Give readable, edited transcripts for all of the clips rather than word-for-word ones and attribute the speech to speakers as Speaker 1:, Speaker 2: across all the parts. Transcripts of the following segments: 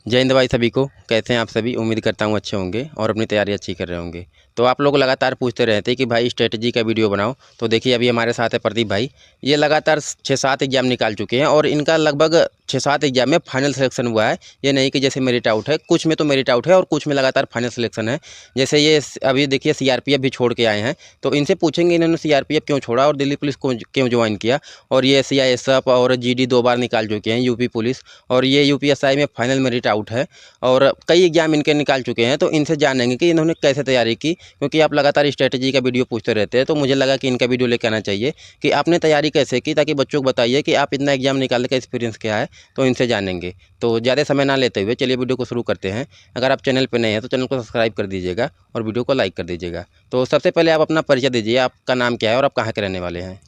Speaker 1: जय हिंद भाई सभी को। कैसे हैं आप सभी? उम्मीद करता हूँ अच्छे होंगे और अपनी तैयारी अच्छी कर रहे होंगे। तो आप लोग लगातार पूछते रहते हैं कि भाई स्ट्रेटजी का वीडियो बनाओ। तो देखिए अभी हमारे साथ है प्रदीप भाई। ये लगातार 6-7 एग्जाम निकाल चुके हैं और इनका लगभग 6-7 एग्जाम में फाइनल सिलेक्शन हुआ है। ये नहीं कि जैसे मेरिट आउट है, कुछ में तो मेरिट आउट है और कुछ में लगातार फाइनल सिलेक्शन है। जैसे ये अभी देखिए सीआरपीएफ भी छोड़ के आए हैं। तो इनसे पूछेंगे इन्होंने सीआरपीएफ क्यों छोड़ा और दिल्ली पुलिस को क्यों ज्वाइन किया। और ये सीआईएसएफ और जीडी 2 बार निकाल चुके हैं, यूपी पुलिस, और ये यूपीएसआई में फाइनल मेरिट आउट है और कई एग्जाम इनके निकाल चुके हैं। तो इनसे जानेंगे कि इन्होंने कैसे तैयारी की, क्योंकि आप लगातार स्ट्रेटजी का वीडियो पूछते रहते हैं। तो मुझे लगा कि इनका वीडियो लेकर आना चाहिए कि आपने तैयारी कैसे की, ताकि बच्चों को बताइए कि आप इतना एग्जाम निकालने का एक्सपीरियंस क्या है। तो इनसे जानेंगे। तो ज़्यादा समय ना लेते हुए चलिए वीडियो को शुरू करते हैं। अगर आप चैनल पर नए हैं तो चैनल को सब्सक्राइब कर दीजिएगा और वीडियो को लाइक कर दीजिएगा। तो सबसे पहले आप अपना परिचय दीजिए, आपका नाम क्या है और आप कहाँ के रहने वाले हैं?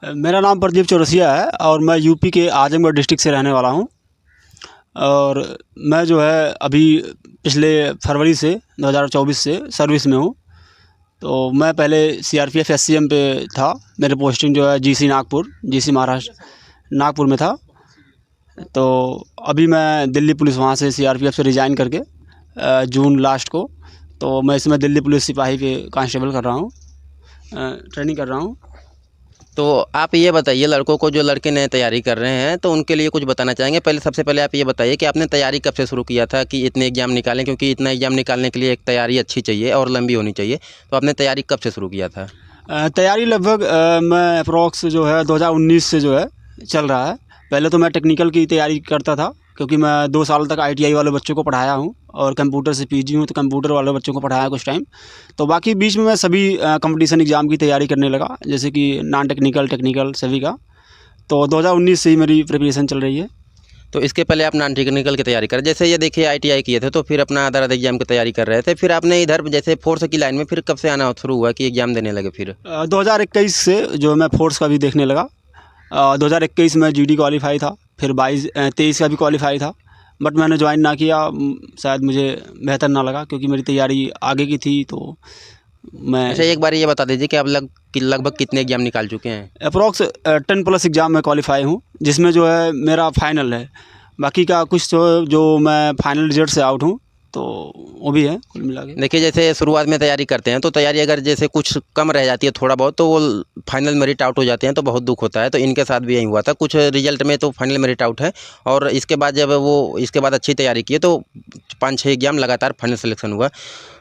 Speaker 2: मेरा नाम प्रदीप चौरसिया है और मैं यूपी के आजमगढ़ डिस्ट्रिक्ट से रहने वाला हूँ। और मैं जो है अभी पिछले फरवरी से 2024 से सर्विस में हूँ। तो मैं पहले सीआरपीएफ एससीएम पे था। मेरी पोस्टिंग जो है जीसी नागपुर, जीसी महाराष्ट्र नागपुर में था। तो अभी मैं दिल्ली पुलिस वहाँ से सीआरपीएफ से रिज़ाइन करके जून लास्ट को, तो मैं इसमें दिल्ली पुलिस सिपाही के कांस्टेबल कर रहा हूँ, ट्रेनिंग कर रहा हूँ।
Speaker 1: तो आप ये बताइए लड़कों को, जो लड़के नए तैयारी कर रहे हैं, तो उनके लिए कुछ बताना चाहेंगे। पहले सबसे पहले आप ये बताइए कि आपने तैयारी कब से शुरू किया था कि इतने एग्जाम निकालें, क्योंकि इतना एग्जाम निकालने के लिए एक तैयारी अच्छी चाहिए और लंबी होनी चाहिए। तो आपने तैयारी कब से शुरू किया था?
Speaker 2: तैयारी लगभग मैं अप्रॉक्स जो है 2019 से जो है चल रहा है। पहले तो मैं टेक्निकल की तैयारी करता था, क्योंकि मैं 2 साल तक आईटीआई वाले बच्चों को पढ़ाया हूँ और कंप्यूटर से पीजी हूँ, तो कंप्यूटर वाले बच्चों को पढ़ाया कुछ टाइम। तो बाकी बीच में मैं सभी कंपटीशन एग्ज़ाम की तैयारी करने लगा, जैसे कि नॉन टेक्निकल, टेक्निकल सभी का। तो 2019 से ही मेरी प्रिपरेशन चल रही है।
Speaker 1: तो इसके पहले आप नॉन टेक्निकल की तैयारी करें, जैसे ये देखिए आईटीआई किए थे, तो फिर अपना अदर एग्जाम की तैयारी कर रहे थे। फिर आपने इधर जैसे फोर्स की लाइन में फिर कब से आना शुरू हुआ कि एग्जाम देने लगे? फिर
Speaker 2: 2021 से जो मैं फोर्स का भी देखने लगा। 2021 में जीडी क्वालिफाई था, फिर 23 का भी क्वालिफाई था, बट मैंने ज्वाइन ना किया। शायद मुझे बेहतर ना लगा, क्योंकि मेरी तैयारी आगे की थी। तो मैं
Speaker 1: अच्छा, एक बार ये बता दीजिए कि आप लगभग कितने एग्जाम निकाल चुके हैं?
Speaker 2: अप्रॉक्स 10+ एग्ज़ाम में क्वालिफाई हूँ, जिसमें जो है मेरा फाइनल है। बाकी का कुछ तो जो मैं फाइनल रिजल्ट से आउट हूँ, तो वो भी है कुल मिला के।
Speaker 1: देखिए जैसे शुरुआत में तैयारी करते हैं तो तैयारी अगर जैसे कुछ कम रह जाती है थोड़ा बहुत, तो वो फाइनल मेरिट आउट हो जाते हैं, तो बहुत दुख होता है। तो इनके साथ भी यही हुआ था, कुछ रिजल्ट में तो फाइनल मेरिट आउट है और इसके बाद जब वो इसके बाद अच्छी तैयारी की तो 5-6 एग्जाम लगातार फाइनल सिलेक्शन हुआ।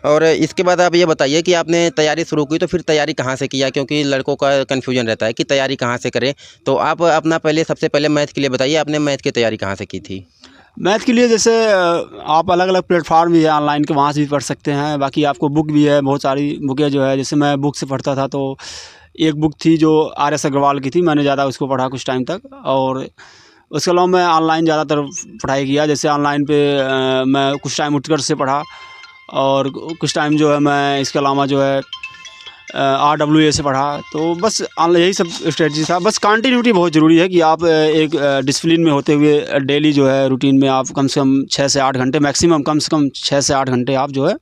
Speaker 1: और इसके बाद आप ये बताइए कि आपने तैयारी शुरू की तो फिर तैयारी कहाँ से किया, क्योंकि लड़कों का कन्फ्यूजन रहता है कि तैयारी कहाँ से करें। तो आप अपना पहले सबसे पहले मैथ के लिए बताइए, आपने मैथ की तैयारी कहाँ से की थी?
Speaker 2: मैथ के लिए जैसे आप अलग अलग प्लेटफार्म भी है ऑनलाइन के, वहाँ से भी पढ़ सकते हैं। बाकी आपको बुक भी है, बहुत सारी बुकें जो है। जैसे मैं बुक से पढ़ता था, तो एक बुक थी जो RS अग्रवाल की थी, मैंने ज़्यादा उसको पढ़ा कुछ टाइम तक। और उसके अलावा मैं ऑनलाइन ज़्यादातर पढ़ाई किया। जैसे ऑनलाइन पे मैं कुछ टाइम उत्कर्ष से पढ़ा, और कुछ टाइम जो है मैं इसके अलावा जो है RWA से पढ़ा। तो बस यही सब स्ट्रेटजी था। बस कंटिन्यूटी बहुत ज़रूरी है कि आप एक डिसिप्लिन में होते हुए डेली जो है रूटीन में आप कम से कम 6 से 8 घंटे, मैक्सिमम कम से कम 6 से 8 घंटे आप जो है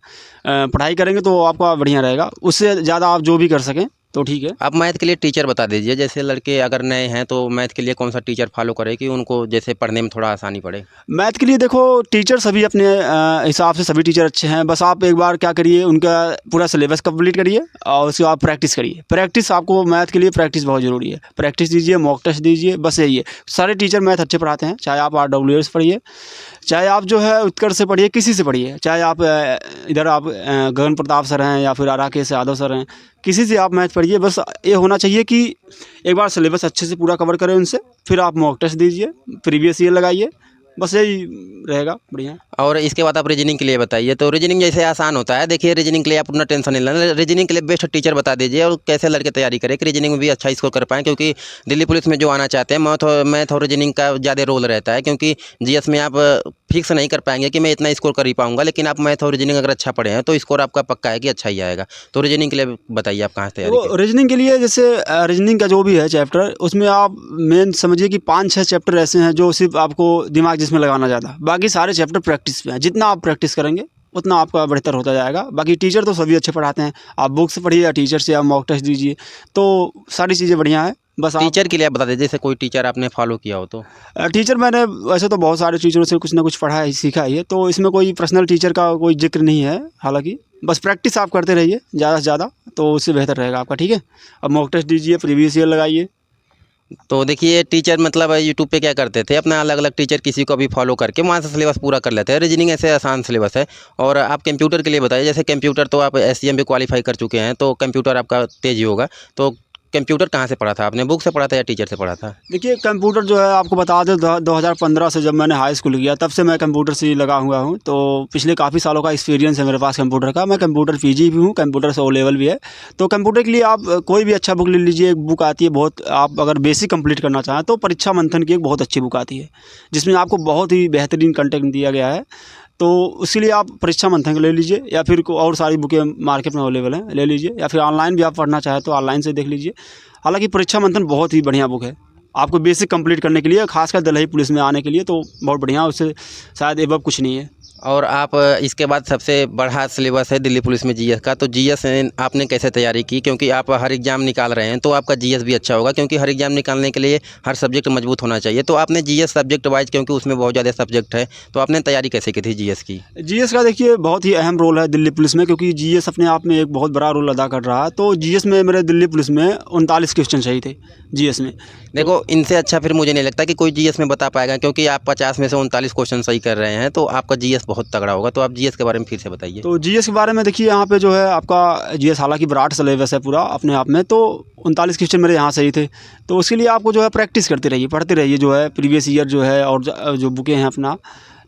Speaker 2: पढ़ाई करेंगे तो आपका बढ़िया रहेगा। उससे ज़्यादा आप जो भी कर सकें तो ठीक है।
Speaker 1: आप मैथ के लिए टीचर बता दीजिए, जैसे लड़के अगर नए हैं तो मैथ के लिए कौन सा टीचर फॉलो करें कि उनको जैसे पढ़ने में थोड़ा आसानी पड़े?
Speaker 2: मैथ के लिए देखो, टीचर सभी अपने हिसाब से सभी टीचर अच्छे हैं। बस आप एक बार क्या करिए, उनका पूरा सिलेबस कंप्लीट करिए और उसके बाद प्रैक्टिस करिए। प्रैक्टिस आपको मैथ के लिए प्रैक्टिस बहुत ज़रूरी है। प्रैक्टिस दीजिए, मॉक टेस्ट दीजिए, बस यही है। सारे टीचर मैथ अच्छे पढ़ाते हैं, चाहे आप RWA से पढ़िए, चाहे आप जो है उत्कर्ष से पढ़िए, किसी से पढ़िए, चाहे आप इधर आप गगन प्रताप सर हैं या फिर राकेश यादव सर हैं, किसी से आप मैथ पढ़िए। बस ये होना चाहिए कि एक बार सिलेबस अच्छे से पूरा कवर करें उनसे, फिर आप मॉक टेस्ट दीजिए, प्रीवियस ईयर लगाइए, बस यही रहेगा बढ़िया।
Speaker 1: और इसके बाद आप रीजनिंग के लिए बताइए। तो रीजनिंग जैसे आसान होता है, देखिए रीजनिंग के लिए आप अपना टेंशन नहीं लेना। रीजनिंग के लिए बेस्ट टीचर बता दीजिए और कैसे लड़के तैयारी करें कि रीजनिंग में भी अच्छा स्कोर कर पाएँ, क्योंकि दिल्ली पुलिस में जो आना चाहते हैं मैथ और रीजनिंग का ज़्यादा रोल रहता है। क्योंकि जीएस में आप फिक्स नहीं कर पाएंगे कि मैं इतना स्कोर कर ही पाऊंगा, लेकिन आप मैथ और रीजनिंग अगर अच्छा पढ़े हैं तो स्कोर आपका पक्का है कि अच्छा ही आएगा। तो रीजनिंग के लिए बताइए आप कहाँ से तैयारी करें?
Speaker 2: रीजनिंग के लिए जैसे रीजनिंग का जो भी है चैप्टर, उसमें आप मेन समझिए कि 5-6 चैप्टर ऐसे हैं जो सिर्फ आपको दिमाग जिसमें लगाना ज़्यादा, बाकी सारे चैप्टर प्रैक्टिस पे हैं। जितना आप प्रैक्टिस करेंगे उतना आपका बेहतर होता जाएगा। बाकी टीचर तो सभी अच्छे पढ़ाते हैं, आप बुक से पढ़िए या टीचर से आप मॉक टेस्ट दीजिए, तो सारी चीज़ें बढ़िया है। बस आप
Speaker 1: टीचर के लिए आप बता दीजिए, जैसे कोई टीचर आपने फॉलो किया हो तो।
Speaker 2: टीचर मैंने वैसे तो बहुत सारे टीचरों से कुछ ना कुछ पढ़ा है, सीखा ही है, तो इसमें कोई पर्सनल टीचर का कोई जिक्र नहीं है। हालांकि बस प्रैक्टिस आप करते रहिए ज़्यादा से ज़्यादा, तो उससे बेहतर रहेगा आपका। ठीक है, अब मॉक टेस्ट दीजिए, प्रीवियस ईयर लगाइए।
Speaker 1: तो देखिए टीचर मतलब यूट्यूब पे क्या करते थे, अपना अलग अलग टीचर किसी को भी फॉलो करके वहाँ से सिलेबस पूरा कर लेते हैं। रीजनिंग ऐसे आसान सिलेबस है। और आप कंप्यूटर के लिए बताइए, जैसे कंप्यूटर तो आप SCM भी क्वालिफाई कर चुके हैं, तो कंप्यूटर आपका तेज ही होगा। तो कंप्यूटर कहाँ से पढ़ा था आपने, बुक से पढ़ा था या टीचर से पढ़ा था?
Speaker 2: देखिए कंप्यूटर जो है आपको बता दें 2015 से जब मैंने हाई स्कूल किया तब से मैं कंप्यूटर से ही लगा हुआ हूँ। तो पिछले काफ़ी सालों का एक्सपीरियंस है मेरे पास कंप्यूटर का। मैं कंप्यूटर PG भी हूँ, कंप्यूटर से O लेवल भी है। तो कंप्यूटर के लिए आप कोई भी अच्छा बुक ले लीजिए। एक बुक आती है बहुत, आप अगर बेसिक कंप्लीट करना चाहें तो परीक्षा मंथन की एक बहुत अच्छी बुक आती है, जिसमें आपको बहुत ही बेहतरीन कंटेंट दिया गया है। तो उसके लिए आप परीक्षा मंथन ले लीजिए, या फिर और सारी बुकें मार्केट में अवेलेबल हैं, ले लीजिए। या फिर ऑनलाइन भी आप पढ़ना चाहें तो ऑनलाइन से देख लीजिए। हालांकि परीक्षा मंथन बहुत ही बढ़िया बुक है आपको बेसिक कंप्लीट करने के लिए, खासकर दलहई पुलिस में आने के लिए तो बहुत बढ़िया। उससे शायद एबव कुछ नहीं है।
Speaker 1: और आप इसके बाद सबसे बड़ा सिलेबस है दिल्ली पुलिस में GS का। तो GS आपने कैसे तैयारी की, क्योंकि आप हर एग्ज़ाम निकाल रहे हैं तो आपका GS भी अच्छा होगा, क्योंकि हर एग्ज़ाम निकालने के लिए हर सब्जेक्ट मजबूत होना चाहिए। तो आपने GS सब्जेक्ट वाइज, क्योंकि उसमें बहुत ज़्यादा सब्जेक्ट है, तो आपने तैयारी कैसे की थी GS की?
Speaker 2: GS का देखिए बहुत ही अहम रोल है दिल्ली पुलिस में, क्योंकि GS अपने आप में एक बहुत बड़ा रोल अदा कर रहा है। तो GS में मेरे दिल्ली पुलिस में 39 क्वेश्चन सही थे GS में।
Speaker 1: देखो इनसे अच्छा फिर मुझे नहीं लगता कि कोई GS में बता पाएगा, क्योंकि आप 50 में से 39 क्वेश्चन सही कर रहे हैं, तो आपका GS बहुत तगड़ा होगा। तो आप GS के बारे में फिर से बताइए।
Speaker 2: तो GS के बारे में देखिए, यहाँ पे जो है आपका GS हालांकि विराट सिलेबस है पूरा अपने आप में, तो 39 क्वेश्चन मेरे यहाँ सही थे। तो उसके लिए आपको जो है प्रैक्टिस करते रहिए, पढ़ते रहिए, जो है प्रीवियस ईयर जो है और जो बुकें हैं अपना,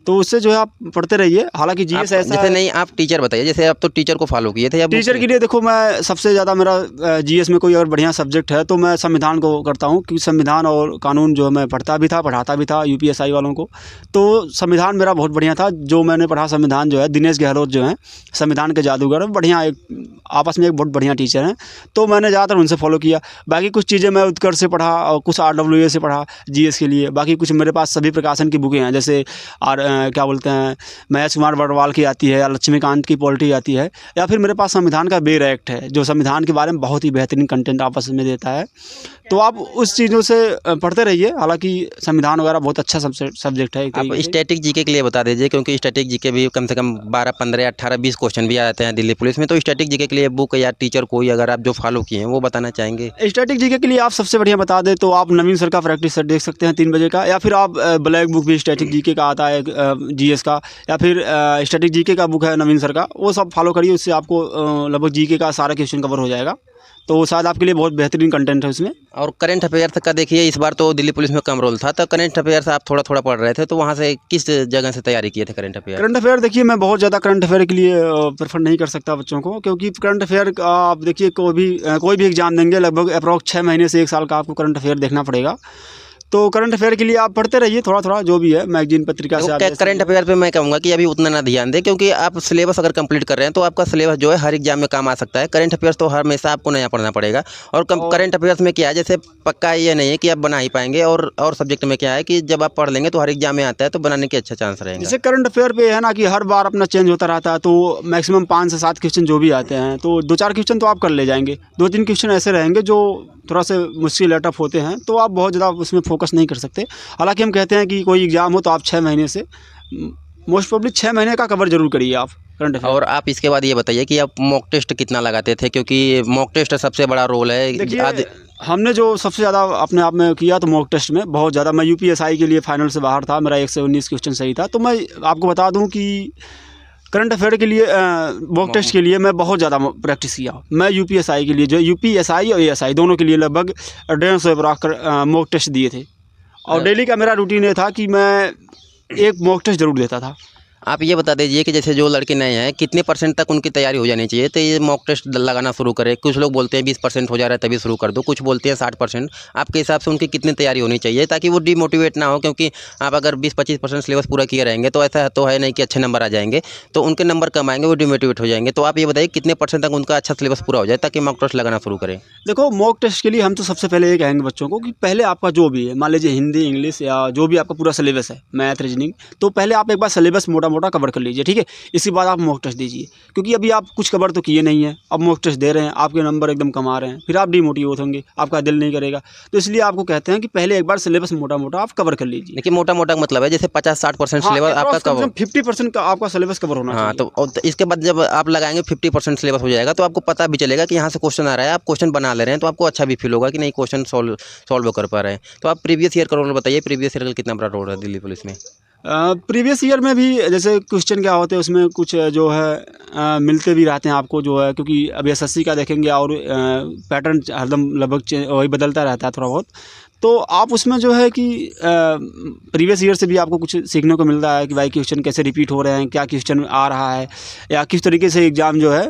Speaker 2: तो उससे जो है आप पढ़ते रहिए। हालांकि GS ऐसा
Speaker 1: जैसे नहीं, आप टीचर बताइए, जैसे आप तो टीचर को फॉलो किए थे या
Speaker 2: टीचर के लिए देखो, मैं सबसे ज़्यादा मेरा GS में कोई अगर बढ़िया सब्जेक्ट है तो मैं संविधान को करता हूँ, क्योंकि संविधान और कानून जो मैं पढ़ता भी था, पढ़ाता भी था UPSI वालों को। तो संविधान मेरा बहुत बढ़िया था जो मैंने पढ़ा। संविधान जो है दिनेश गहलोत जो हैं संविधान के जादूगर, बढ़िया, एक आपस में एक बहुत बढ़िया टीचर हैं, तो मैंने ज़्यादातर उनसे फॉलो किया। बाकी कुछ चीज़ें मैं उत्कर्ष से पढ़ा और कुछ RWA से पढ़ा GS के लिए। बाकी कुछ मेरे पास सभी प्रकाशन की बुकें हैं, जैसे क्या बोलते हैं, महेश कुमार बरवाल की आती है, या लक्ष्मीकांत की पॉलिटी आती है, या फिर मेरे पास संविधान का बेर एक्ट है जो संविधान के बारे में बहुत ही बेहतरीन कंटेंट आपस में देता है। तो आप उस चीज़ों से पढ़ते रहिए। हालांकि संविधान वगैरह बहुत अच्छा सब्जेक्ट है।
Speaker 1: आप स्टैटिक GK के लिए बता दीजिए, क्योंकि स्टैटिक GK भी कम से कम 12, 15, 18, 20 क्वेश्चन भी आते हैं दिल्ली पुलिस में। तो स्टैटिक GK के लिए बुक या टीचर कोई अगर आप जो फॉलो किए हैं वो बताना चाहेंगे?
Speaker 2: स्टैटिक GK के लिए आप सबसे बढ़िया बता दें तो आप नवीन सर का प्रैक्टिस सेट देख सकते हैं 3 बजे का, या फिर आप ब्लैक बुक भी स्टैटिक GK का आता है GS का, या फिर स्टैटिक GK का बुक है नवीन सर का, वो सब फॉलो करिए। उससे आपको लगभग GK का सारा क्वेश्चन कवर हो जाएगा। तो शायद आपके लिए बहुत बेहतरीन कंटेंट है उसमें।
Speaker 1: और करंट अफेयर्स का देखिए, इस बार तो दिल्ली पुलिस में कम रोल था, तो करंट अफेयर्स आप थोड़ा थोड़ा पढ़ रहे थे, तो वहाँ से किस जगह से तैयारी किए थे करंट अफेयर?
Speaker 2: करंट अफेयर देखिए, मैं बहुत ज़्यादा करंट अफेयर के लिए प्रेफर नहीं कर सकता बच्चों को, क्योंकि करंट अफेयर आप देखिए कोई भी एग्जाम देंगे लगभग अप्रॉक्स 6 महीने से 1 साल का आपको करंट अफेयर देखना पड़ेगा। तो करंट अफेयर के लिए आप पढ़ते रहिए थोड़ा थोड़ा, जो भी है मैगजीन पत्रिका से। आप
Speaker 1: करंट अफेयर पे मैं कहूँगा कि अभी उतना ना ध्यान दें, क्योंकि आप सिलेबस अगर कंप्लीट कर रहे हैं तो आपका सिलेबस जो है हर एग्जाम में काम आ सकता है। करंट अफेयर्स तो हमेशा आपको नया पढ़ना पड़ेगा। और करंट अफेयर्स में क्या है, जैसे पक्का ये नहीं है कि आप बना ही पाएंगे, और सब्जेक्ट में क्या है कि जब आप पढ़ लेंगे तो हर एग्जाम में आता है, तो बनाने के अच्छा चांस रहेगा।
Speaker 2: जैसे करंट अफेयर पे है ना कि हर बार अपना चेंज होता रहता है, तो मैक्सिमम 5 से 7 क्वेश्चन जो भी आते हैं, तो 2-4 क्वेश्चन तो आप कर ले जाएंगे। 2-3 क्वेश्चन ऐसे रहेंगे जो थोड़ा से मुश्किल टफ होते हैं, तो आप बहुत ज़्यादा उसमें फोकस नहीं कर सकते। हालांकि हम कहते हैं कि कोई एग्ज़ाम हो तो आप 6 महीने से, मोस्ट प्रोबेबली 6 महीने का कवर जरूर करिए आप करंट अफेयर।
Speaker 1: और आप इसके बाद ये बताइए कि आप मॉक टेस्ट कितना लगाते थे, क्योंकि मॉक टेस्ट सबसे बड़ा रोल है।
Speaker 2: देखिए हमने जो सबसे ज़्यादा अपने आप में किया तो मॉक टेस्ट में बहुत ज़्यादा, मैं UPSI के लिए फाइनल से बाहर था, मेरा 1 से 19 क्वेश्चन सही था। तो मैं आपको बता दूं कि करंट अफेयर के लिए मॉक टेस्ट के लिए मैं बहुत ज़्यादा प्रैक्टिस किया। मैं UPSI के लिए, जो UPSI और ASI दोनों के लिए लगभग 150 मॉक टेस्ट दिए थे। और डेली का मेरा रूटीन ये था कि मैं एक मॉक टेस्ट ज़रूर देता था।
Speaker 1: आप ये बता दीजिए कि जैसे जो लड़के नए हैं कितने % तक उनकी तैयारी हो जानी चाहिए, तो ये मॉक टेस्ट लगाना शुरू करें? कुछ लोग बोलते हैं 20% हो जा रहा है तभी शुरू कर दो, कुछ बोलते हैं 60%। आपके हिसाब से उनकी कितनी तैयारी होनी चाहिए ताकि वो डिमोटिवेट ना हो? क्योंकि आप अगर 20-25% सिलेबस पूरा किए रहेंगे तो ऐसा तो है नहीं कि अच्छे नंबर आ जाएंगे, तो उनके नंबर कम आएंगे, वो डिमोटिवेट हो जाएंगे। तो आप ये बताइए कितने % तक उनका अच्छा सिलेबस पूरा हो जाए ताकि मॉक टेस्ट लगाना शुरू करें?
Speaker 2: देखो मॉक टेस्ट के लिए हम तो सबसे पहले ये कहेंगे बच्चों को कि पहले आपका जो भी है, मान लीजिए हिंदी, इंग्लिश या जो भी आपका पूरा सिलेबस है, मैथ, रीजनिंग, तो पहले आप एक बार सिलेबस मोटा मोटा कवर कर लीजिए, ठीक है। इसके बाद आप मॉक टेस्ट दीजिए, क्योंकि अभी आप कुछ कवर तो किए नहीं हैं, अब मॉक टेस्ट दे रहे हैं, आपके नंबर एकदम कम आ रहे हैं, फिर आप डिमोटिवेट होंगे, आपका दिल नहीं करेगा। तो इसलिए आपको कहते हैं कि पहले एक बार सिलेबस मोटा मोटा आप कवर कर लीजिए।
Speaker 1: देखिए मोटा-मोटा मतलब है जैसे 50-60%
Speaker 2: हाँ,
Speaker 1: सिलेबस आपका कवर।
Speaker 2: 50% का आपका सिलेबस कवर होना
Speaker 1: हाँ,
Speaker 2: चाहिए।
Speaker 1: तो और तो इसके बाद जब आप लगाएँगे 50% सिलेबस हो जाएगा, तो आपको पता भी चलेगा कि यहाँ से क्वेश्चन आ रहा है, आप क्वेश्चन बना ले रहे हैं, तो आपको अच्छा भी फ़ील होगा कि नहीं क्वेश्चन सॉल्व कर पा रहे हैं। तो आप प्रीवियस ईयर का रोल बताइए, प्रीवियस ईयर का कितना बड़ा रोल है दिल्ली पुलिस में?
Speaker 2: प्रीवियस ईयर में भी जैसे क्वेश्चन क्या होते हैं उसमें कुछ जो है मिलते भी रहते हैं आपको, जो है क्योंकि अभी एसएससी का देखेंगे और पैटर्न हरदम लगभग वही बदलता रहता है थोड़ा बहुत। तो आप उसमें जो है कि प्रीवियस ईयर से भी आपको कुछ सीखने को मिल रहा है कि भाई क्वेश्चन कैसे रिपीट हो रहे हैं, क्या क्वेश्चन आ रहा है, या किस तरीके से एग्ज़ाम जो है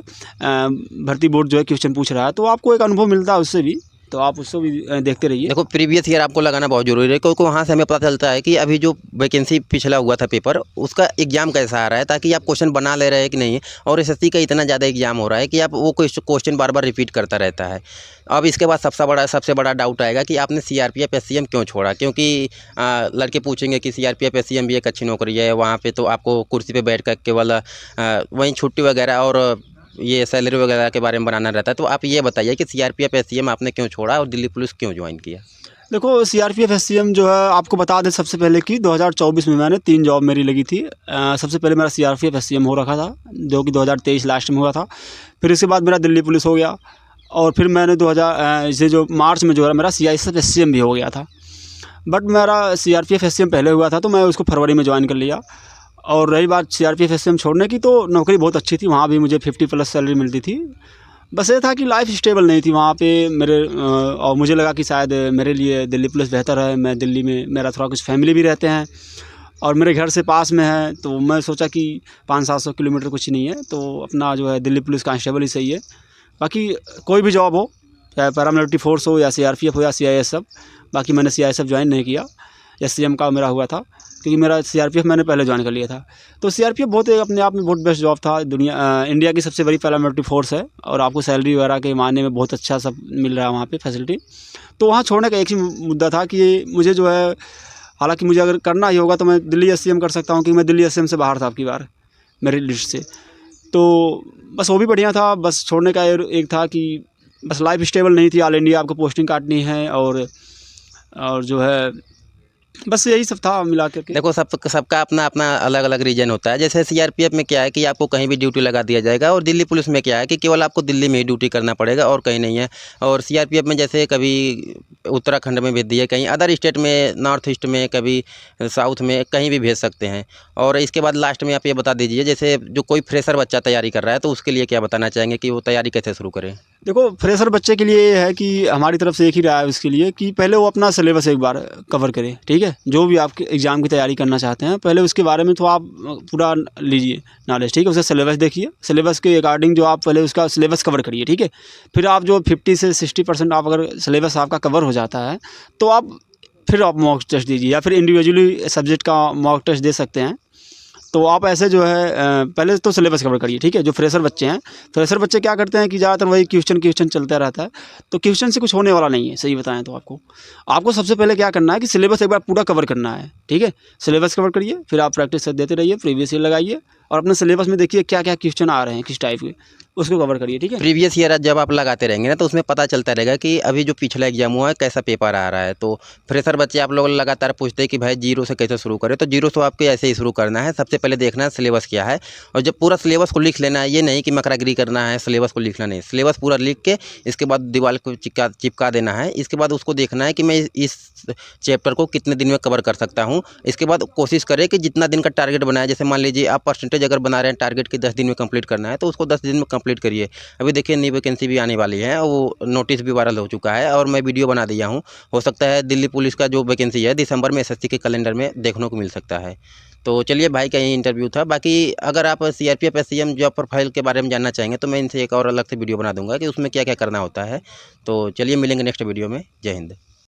Speaker 2: भर्ती बोर्ड जो है क्वेश्चन पूछ रहा है, तो आपको एक अनुभव मिलता है उससे भी। तो आप उसको भी देखते रहिए।
Speaker 1: देखो प्रीवियस ईयर आपको लगाना बहुत ज़रूरी है, क्योंकि वहाँ से हमें पता चलता है कि अभी जो वैकेंसी पिछला हुआ था पेपर, उसका एग्ज़ाम कैसा आ रहा है, ताकि आप क्वेश्चन बना ले रहे हैं कि नहीं। और एसएससी का इतना ज़्यादा एग्ज़ाम हो रहा है कि आप वो क्वेश्चन बार बार रिपीट करता रहता है। अब इसके बाद सबसे बड़ा डाउट आएगा कि आपने सीआरपीएफ एससीएम क्यों छोड़ा, क्योंकि लड़के पूछेंगे कि सीआरपीएफ एससीएम भी एक अच्छी नौकरी है, वहाँ पे तो आपको कुर्सी पे बैठ कर केवल वहीं छुट्टी वगैरह और ये सैलरी वगैरह के बारे में बनाना रहता है। तो आप ये बताइए कि सीआरपीएफ एससीएम आपने क्यों छोड़ा और दिल्ली पुलिस क्यों ज्वाइन किया?
Speaker 2: देखो सीआरपीएफ एससीएम जो है आपको बता दें सबसे पहले कि 2024 में मैंने 3 जॉब मेरी लगी थी। सबसे पहले मेरा सीआरपीएफ एससीएम हो रखा था, जो कि 2023 लास्ट में हुआ था। फिर इसके बाद मेरा दिल्ली पुलिस हो गया, और फिर मैंने 2000 इसे जो मार्च में जो है मेरा सीआईएसएफ एससीएम भी हो गया था। बट मेरा सीआरपीएफ एससीएम पहले हुआ था, तो मैं उसको फरवरी में ज्वाइन कर लिया। और रही बात सीआरपीएफ एससीएम छोड़ने की, तो नौकरी बहुत अच्छी थी, वहाँ भी मुझे 50+ सैलरी मिलती थी। बस ये था कि लाइफ स्टेबल नहीं थी वहाँ पे मेरे, और मुझे लगा कि शायद मेरे लिए दिल्ली पुलिस बेहतर है। मैं दिल्ली में, मेरा थोड़ा कुछ फैमिली भी रहते हैं और मेरे घर से पास में है, तो मैं सोचा कि 500-700 किलोमीटर कुछ नहीं है, तो अपना जो है दिल्ली पुलिस कांस्टेबल ही सही है। बाकी कोई भी जॉब हो, चाहे पैरामिलिट्री फोर्स हो या सीआरपीएफ हो या सीआईएसएफ, बाकी मैंने सीआईएसएफ ज्वाइन नहीं किया, एससीएम का मेरा हुआ था, क्योंकि मेरा सीआरपीएफ मैंने पहले ज्वाइन कर लिया था। तो सीआरपीएफ बहुत अपने आप में बहुत बेस्ट जॉब था। इंडिया की सबसे बड़ी पैरामिलिट्री फोर्स है, और आपको सैलरी वगैरह के मायने में बहुत अच्छा सब मिल रहा है वहाँ पे फैसिलिटी। तो वहाँ छोड़ने का एक ही मुद्दा था कि मुझे जो है, हालांकि मुझे अगर करना ही होगा तो मैं दिल्ली एससीएम कर सकता हूँ, क्योंकि मैं दिल्ली एससीएम से बाहर था आपकी बार मेरी लिस्ट से। तो बस वो भी बढ़िया था, बस छोड़ने का एक था कि बस लाइफ स्टेबल नहीं थी, ऑल इंडिया आपको पोस्टिंग काटनी है, और जो है बस यही सब था मिला करके।
Speaker 1: देखो सबका अपना अपना अलग अलग रीजन होता है। जैसे सीआरपीएफ में क्या है कि आपको कहीं भी ड्यूटी लगा दिया जाएगा, और दिल्ली पुलिस में क्या है कि केवल आपको दिल्ली में ही ड्यूटी करना पड़ेगा और कहीं नहीं है। और सीआरपीएफ में जैसे कभी उत्तराखंड में भेज दिए, कहीं अदर स्टेट में, नॉर्थ ईस्ट में, कभी साउथ में, कहीं भी भेज सकते हैं। और इसके बाद लास्ट में आप ये बता दीजिए, जैसे जो कोई फ्रेशर बच्चा तैयारी कर रहा है, तो उसके लिए क्या बताना चाहेंगे कि वो तैयारी कैसे शुरू करें?
Speaker 2: देखो फ्रेशर बच्चे के लिए ये है कि हमारी तरफ से एक ही राय है उसके लिए कि पहले वो अपना सिलेबस एक बार कवर करें, ठीक है। जो भी आप एग्ज़ाम की तैयारी करना चाहते हैं, पहले उसके बारे में तो आप पूरा लीजिए नॉलेज, ठीक है। उसका सिलेबस देखिए, सिलेबस के अकॉर्डिंग जो आप पहले उसका सिलेबस कवर करिए, ठीक है। फिर आप जो 50 से 60% आप अगर सिलेबस आपका कवर हो जाता है, तो फिर आप मॉक टेस्ट दीजिए, या फिर इंडिविजुअली सब्जेक्ट का मॉक टेस्ट दे सकते हैं। तो आप ऐसे जो है पहले तो सिलेबस कवर करिए, ठीक है। जो फ्रेशर बच्चे हैं, फ्रेशर बच्चे क्या करते हैं कि ज़्यादातर वही क्वेश्चन चलता रहता है, तो क्वेश्चन से कुछ होने वाला नहीं है, सही बताएं तो। आपको सबसे पहले क्या करना है कि सिलेबस एक बार पूरा कवर करना है, ठीक है। सिलेबस कवर करिए, फिर आप प्रैक्टिस देते रहिए, प्रीवियस ईयर लगाइए, और अपने सिलेबस में देखिए क्या क्या क्वेश्चन आ रहे हैं, किस टाइप के, उसको कवर करिए, ठीक है।
Speaker 1: प्रीवियस ईयर जब आप लगाते रहेंगे ना, तो उसमें पता चलता रहेगा कि अभी जो पिछला एग्जाम हुआ है कैसा पेपर आ रहा है। तो फ्रेशर बच्चे आप लोग लगातार पूछते हैं कि भाई जीरो से कैसे शुरू करें, तो जीरो से आपको ऐसे ही शुरू करना है। सबसे पहले देखना है सिलेबस क्या है, और जब पूरा सिलेबस को लिख लेना है, ये नहीं कि मकरागिरी करना है, सिलेबस को लिखना नहीं, सिलेबस पूरा लिख के इसके बाद दीवार को चिपका देना है। इसके बाद उसको देखना है कि मैं इस चैप्टर को कितने दिन में कवर कर सकता हूँ। इसके बाद कोशिश करें कि जितना दिन का टारगेट बनाया, जैसे मान लीजिए आप परसेंटेज अगर बना रहे हैं टारगेट की 10 दिन में कंप्लीट करना है, तो उसको 10 दिन में कंप्लीट करिए। अभी देखिए नई वैकेंसी भी आने वाली है, वो नोटिस भी वायरल हो चुका है, और मैं वीडियो बना दिया हूँ। हो सकता है दिल्ली पुलिस का जो वैकेंसी है दिसंबर में एसएससी के कैलेंडर में देखने को मिल सकता है। तो चलिए भाई का यही इंटरव्यू था। बाकी अगर आप सीआरपीएफ एससीएम जॉब प्रोफाइल के बारे में जानना चाहेंगे, तो मैं इनसे एक और अलग से वीडियो बना दूंगा कि उसमें क्या क्या करना होता है। तो चलिए मिलेंगे नेक्स्ट वीडियो में। जय हिंद।